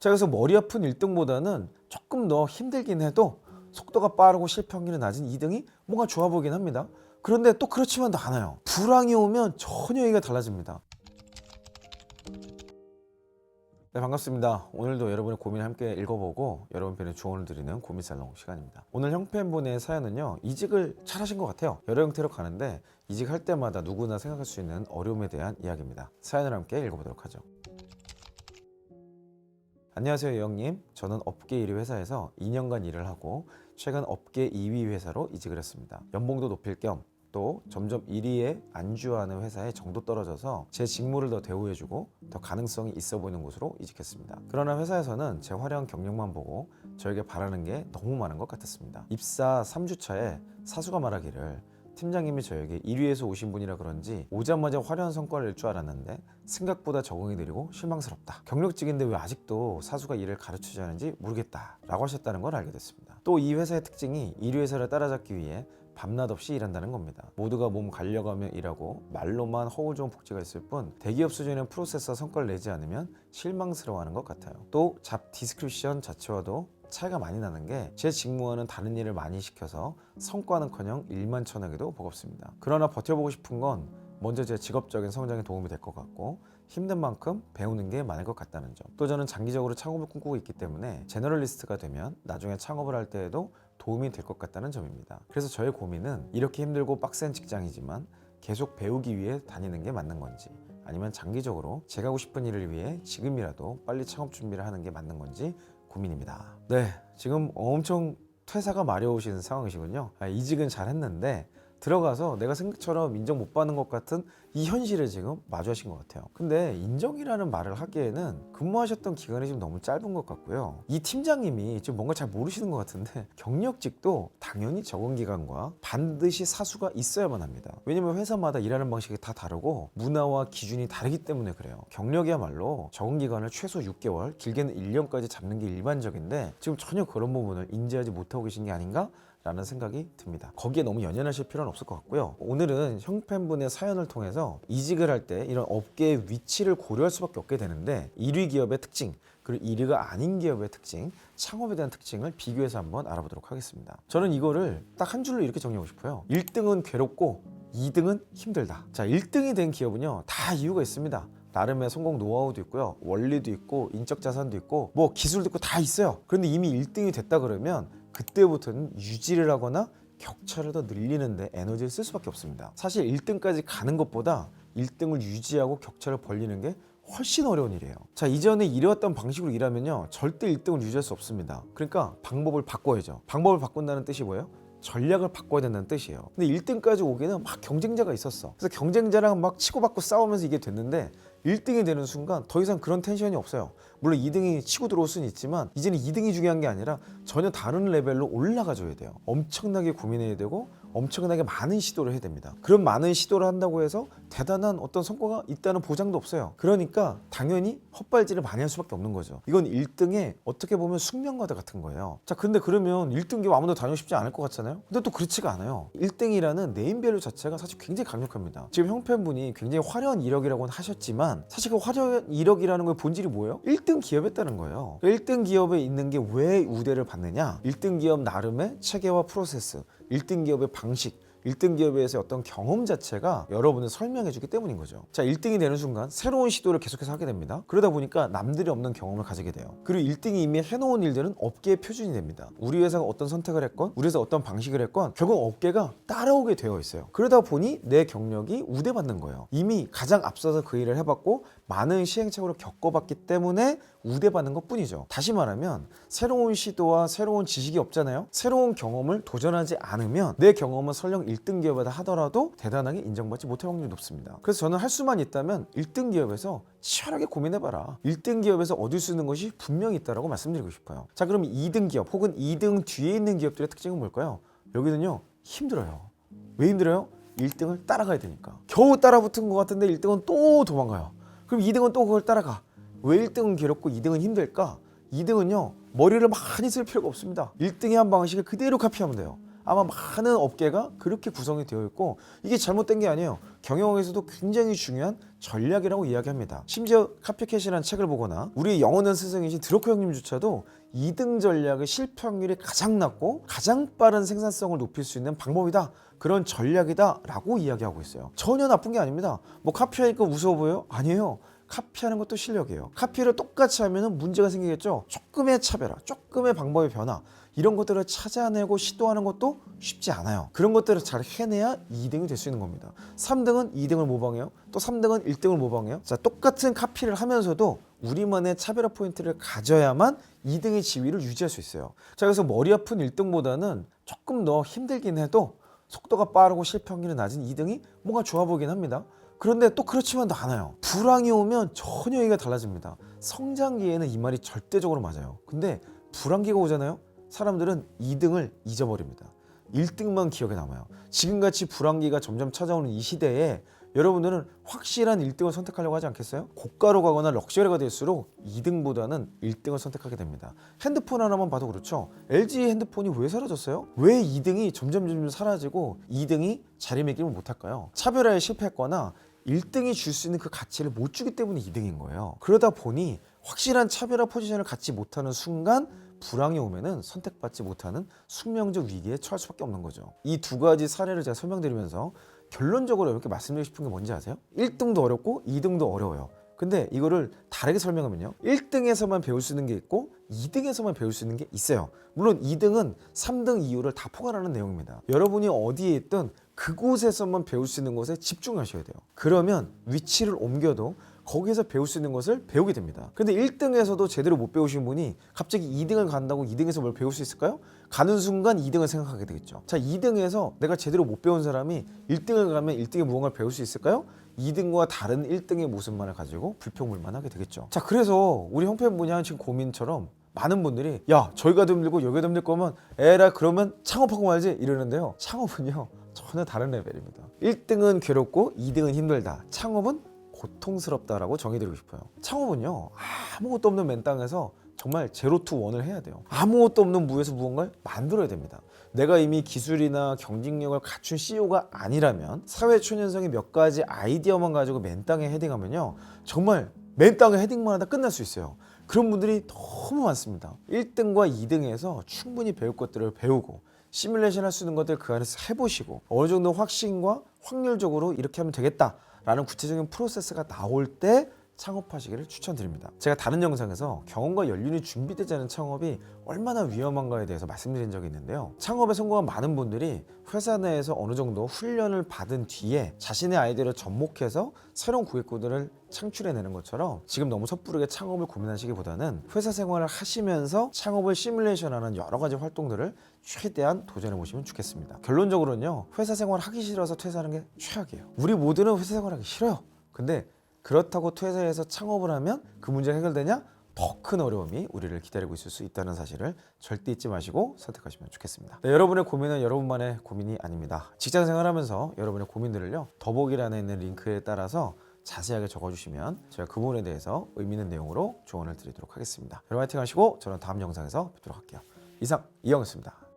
자, 그래서 머리 아픈 1등보다는 조금 더 힘들긴 해도 속도가 빠르고 실평률이 낮은 2등이 뭔가 좋아 보이긴 합니다. 그런데 또 그렇지만도 않아요. 불황이 오면 전혀 얘기가 달라집니다. 네, 반갑습니다. 오늘도 여러분의 고민을 함께 읽어보고 여러분 편에 조언을 드리는 고민살롱 시간입니다. 오늘 형팬분의 사연은요, 이직을 잘하신 것 같아요. 여러 형태로 가는데 이직할 때마다 누구나 생각할 수 있는 어려움에 대한 이야기입니다. 사연을 함께 읽어보도록 하죠. 안녕하세요, 형님. 저는 업계 1위 회사에서 2년간 일을 하고 최근 업계 2위 회사로 이직을 했습니다. 연봉도 높일 겸 또 점점 1위에 안주하는 회사에 정도 떨어져서 제 직무를 더 대우해주고 더 가능성이 있어 보이는 곳으로 이직했습니다. 그러나 회사에서는 제 화려한 경력만 보고 저에게 바라는 게 너무 많은 것 같았습니다. 입사 3주차에 사수가 말하기를 팀장님이 저에게 1위에서 오신 분이라 그런지 오자마자 화려한 성과를 낼 줄 알았는데 생각보다 적응이 느리고 실망스럽다. 경력직인데 왜 아직도 사수가 일을 가르치지 않는지 모르겠다 라고 하셨다는 걸 알게 됐습니다. 또 이 회사의 특징이 1위 회사를 따라잡기 위해 밤낮 없이 일한다는 겁니다. 모두가 몸 갈려가며 일하고 말로만 허울 좋은 복지가 있을 뿐 대기업 수준의 프로세서 성과를 내지 않으면 실망스러워하는 것 같아요. 또 잡 디스크립션 자체와도 차이가 많이 나는 게 제 직무와는 다른 일을 많이 시켜서 성과는커녕 일만 쳐내기도 버겁습니다. 그러나 버텨보고 싶은 건 먼저 제 직업적인 성장에 도움이 될 것 같고 힘든 만큼 배우는 게 많을 것 같다는 점. 또 저는 장기적으로 창업을 꿈꾸고 있기 때문에 제너럴리스트가 되면 나중에 창업을 할 때에도 도움이 될 것 같다는 점입니다. 그래서 저의 고민은 이렇게 힘들고 빡센 직장이지만 계속 배우기 위해 다니는 게 맞는 건지, 아니면 장기적으로 제가 하고 싶은 일을 위해 지금이라도 빨리 창업 준비를 하는 게 맞는 건지 고민입니다. 네, 지금 엄청 퇴사가 마려우신 상황이시군요. 이직은 잘했는데 들어가서 내가 생각처럼 인정 못 받는 것 같은 이 현실에 지금 마주하신 것 같아요. 근데 인정이라는 말을 하기에는 근무하셨던 기간이 지금 너무 짧은 것 같고요. 이 팀장님이 지금 뭔가 잘 모르시는 것 같은데 경력직도 당연히 적응 기간과 반드시 사수가 있어야만 합니다. 왜냐면 회사마다 일하는 방식이 다 다르고 문화와 기준이 다르기 때문에 그래요. 경력이야말로 적응 기간을 최소 6개월, 길게는 1년까지 잡는 게 일반적인데 지금 전혀 그런 부분을 인지하지 못하고 계신 게 아닌가? 라는 생각이 듭니다. 거기에 너무 연연하실 필요는 없을 것 같고요. 오늘은 형팬분의 사연을 통해서 이직을 할 때 이런 업계의 위치를 고려할 수밖에 없게 되는데 1위 기업의 특징, 그리고 1위가 아닌 기업의 특징, 창업에 대한 특징을 비교해서 한번 알아보도록 하겠습니다. 저는 이거를 딱 한 줄로 이렇게 정리하고 싶어요. 1등은 괴롭고 2등은 힘들다. 자, 1등이 된 기업은요, 다 이유가 있습니다. 나름의 성공 노하우도 있고요, 원리도 있고, 인적 자산도 있고, 뭐 기술도 있고 다 있어요. 그런데 이미 1등이 됐다 그러면 그때부터는 유지를 하거나 격차를 더 늘리는데 에너지를 쓸 수밖에 없습니다. 사실 1등까지 가는 것보다 1등을 유지하고 격차를 벌리는 게 훨씬 어려운 일이에요. 자, 이전에 일해왔던 방식으로 일하면요, 절대 1등을 유지할 수 없습니다. 그러니까 방법을 바꿔야죠. 방법을 바꾼다는 뜻이 뭐예요? 전략을 바꿔야 된다는 뜻이에요. 근데 1등까지 오기에는 막 경쟁자가 있었어. 그래서 경쟁자랑 막 치고받고 싸우면서 이게 됐는데 1등이 되는 순간 더 이상 그런 텐션이 없어요. 물론 2등이 치고 들어올 수는 있지만 이제는 2등이 중요한 게 아니라 전혀 다른 레벨로 올라가 줘야 돼요. 엄청나게 고민해야 되고 엄청나게 많은 시도를 해야 됩니다. 그런 많은 시도를 한다고 해서 대단한 어떤 성과가 있다는 보장도 없어요. 그러니까 당연히 헛발질을 많이 할 수밖에 없는 거죠. 이건 1등의 어떻게 보면 숙명과도 같은 거예요. 자, 근데 그러면 1등 기업 아무도 다니고 싶지 않을 것 같잖아요. 근데 또 그렇지가 않아요. 1등이라는 네임밸류 자체가 사실 굉장히 강력합니다. 지금 형팬분이 굉장히 화려한 이력이라고는 하셨지만 사실 그 화려한 이력이라는 거의 본질이 뭐예요? 1등 기업이었다는 거예요. 1등 기업에 있는 게 왜 우대를 받느냐? 1등 기업 나름의 체계와 프로세스, 1등 기업의 방식, 1등 기업에서의 어떤 경험 자체가 여러분을 설명해 주기 때문인 거죠. 자, 1등이 되는 순간 새로운 시도를 계속해서 하게 됩니다. 그러다 보니까 남들이 없는 경험을 가지게 돼요. 그리고 1등이 이미 해놓은 일들은 업계의 표준이 됩니다. 우리 회사가 어떤 선택을 했건, 우리 회사가 어떤 방식을 했건 결국 업계가 따라오게 되어 있어요. 그러다 보니 내 경력이 우대받는 거예요. 이미 가장 앞서서 그 일을 해봤고 많은 시행착오를 겪어봤기 때문에 우대받는 것 뿐이죠. 다시 말하면 새로운 시도와 새로운 지식이 없잖아요. 새로운 경험을 도전하지 않으면 내 경험은 설령 1등 기업이다 하더라도 대단하게 인정받지 못할 확률이 높습니다. 그래서 저는 할 수만 있다면 1등 기업에서 치열하게 고민해봐라. 1등 기업에서 얻을 수 있는 것이 분명히 있다고 말씀드리고 싶어요. 자, 그럼 2등 기업 혹은 2등 뒤에 있는 기업들의 특징은 뭘까요? 여기는요, 힘들어요. 왜 힘들어요? 1등을 따라가야 되니까. 겨우 따라붙은 것 같은데 1등은 또 도망가요. 그럼 2등은 또 그걸 따라가. 왜 1등은 괴롭고 2등은 힘들까? 2등은요, 머리를 많이 쓸 필요가 없습니다. 1등의 한 방식을 그대로 카피하면 돼요. 아마 많은 업계가 그렇게 구성이 되어 있고 이게 잘못된 게 아니에요. 경영에서도 굉장히 중요한 전략이라고 이야기합니다. 심지어 카피캣이라는 책을 보거나 우리 영어는 스승이신 드로커 형님조차도 2등 전략의 실패 확률이 가장 낮고 가장 빠른 생산성을 높일 수 있는 방법이다. 그런 전략이다 라고 이야기하고 있어요. 전혀 나쁜 게 아닙니다. 뭐 카피하니까 무서워 보여요? 아니에요. 카피하는 것도 실력이에요. 카피를 똑같이 하면 문제가 생기겠죠. 조금의 차별화, 조금의 방법의 변화 이런 것들을 찾아내고 시도하는 것도 쉽지 않아요. 그런 것들을 잘 해내야 2등이 될 수 있는 겁니다. 3등은 2등을 모방해요. 또 3등은 1등을 모방해요. 자, 똑같은 카피를 하면서도 우리만의 차별화 포인트를 가져야만 2등의 지위를 유지할 수 있어요. 자, 그래서 머리 아픈 1등보다는 조금 더 힘들긴 해도 속도가 빠르고 실패 확률이 낮은 2등이 뭔가 좋아 보이긴 합니다. 그런데 또 그렇지만도 않아요. 불황이 오면 전혀 얘기가 달라집니다. 성장기에는 이 말이 절대적으로 맞아요. 근데 불황기가 오잖아요. 사람들은 2등을 잊어버립니다. 1등만 기억에 남아요. 지금같이 불황기가 점점 찾아오는 이 시대에 여러분들은 확실한 1등을 선택하려고 하지 않겠어요? 고가로 가거나 럭셔리가 될수록 2등보다는 1등을 선택하게 됩니다. 핸드폰 하나만 봐도 그렇죠. LG 핸드폰이 왜 사라졌어요? 왜 2등이 점점 사라지고 2등이 자리매김을 못할까요? 차별화에 실패했거나 1등이 줄 수 있는 그 가치를 못 주기 때문에 2등인 거예요. 그러다 보니 확실한 차별화 포지션을 갖지 못하는 순간 불황이 오면은 선택받지 못하는 숙명적 위기에 처할 수밖에 없는 거죠. 이 두 가지 사례를 제가 설명드리면서 결론적으로 이렇게 말씀드리고 싶은 게 뭔지 아세요? 1등도 어렵고 2등도 어려워요. 근데 이거를 다르게 설명하면요. 1등에서만 배울 수 있는 게 있고 2등에서만 배울 수 있는 게 있어요. 물론 2등은 3등 이유를 다 포괄하는 내용입니다. 여러분이 어디에 있든 그곳에서만 배울 수 있는 것에 집중하셔야 돼요. 그러면 위치를 옮겨도 거기에서 배울 수 있는 것을 배우게 됩니다. 근데 1등에서도 제대로 못 배우신 분이 갑자기 2등을 간다고 2등에서 뭘 배울 수 있을까요? 가는 순간 2등을 생각하게 되겠죠. 자, 2등에서 내가 제대로 못 배운 사람이 1등을 가면 1등에 무언가를 배울 수 있을까요? 2등과 다른 1등의 모습만을 가지고 불평불만하게 되겠죠. 자, 그래서 우리 형편분이 하는 지금 고민처럼 많은 분들이 야, 저기가 힘들고 여기가 힘들 거면 에라 그러면 창업하고 말지 이러는데요. 창업은요 전혀 다른 레벨입니다. 1등은 괴롭고 2등은 힘들다. 창업은 고통스럽다라고 정의드리고 싶어요. 창업은요 아무것도 없는 맨 땅에서 정말 제로 투 원을 해야 돼요. 아무것도 없는 무에서 무언가를 만들어야 됩니다. 내가 이미 기술이나 경쟁력을 갖춘 CEO가 아니라면 사회초년생의 몇 가지 아이디어만 가지고 맨 땅에 헤딩하면요 정말 맨 땅에 헤딩만 하다 끝날 수 있어요. 그런 분들이 너무 많습니다. 1등과 2등에서 충분히 배울 것들을 배우고 시뮬레이션 할 수 있는 것들 그 안에서 해보시고 어느 정도 확신과 확률적으로 이렇게 하면 되겠다 라는 구체적인 프로세스가 나올 때 창업하시기를 추천드립니다. 제가 다른 영상에서 경험과 연륜이 준비되지 않은 창업이 얼마나 위험한가에 대해서 말씀드린 적이 있는데요. 창업에 성공한 많은 분들이 회사 내에서 어느 정도 훈련을 받은 뒤에 자신의 아이디어를 접목해서 새로운 고객군들을 창출해내는 것처럼 지금 너무 섣부르게 창업을 고민하시기보다는 회사 생활을 하시면서 창업을 시뮬레이션하는 여러 가지 활동들을 최대한 도전해 보시면 좋겠습니다. 결론적으로는요, 회사 생활 하기 싫어서 퇴사하는 게 최악이에요. 우리 모두는 회사 생활 하기 싫어요. 근데 그렇다고 퇴사해서 창업을 하면 그 문제가 해결되냐? 더 큰 어려움이 우리를 기다리고 있을 수 있다는 사실을 절대 잊지 마시고 선택하시면 좋겠습니다. 네, 여러분의 고민은 여러분만의 고민이 아닙니다. 직장 생활하면서 여러분의 고민들을요, 더보기란에 있는 링크에 따라서 자세하게 적어주시면 제가 그 부분에 대해서 의미 있는 내용으로 조언을 드리도록 하겠습니다. 여러분 화이팅 하시고 저는 다음 영상에서 뵙도록 할게요. 이상 이영이었습니다.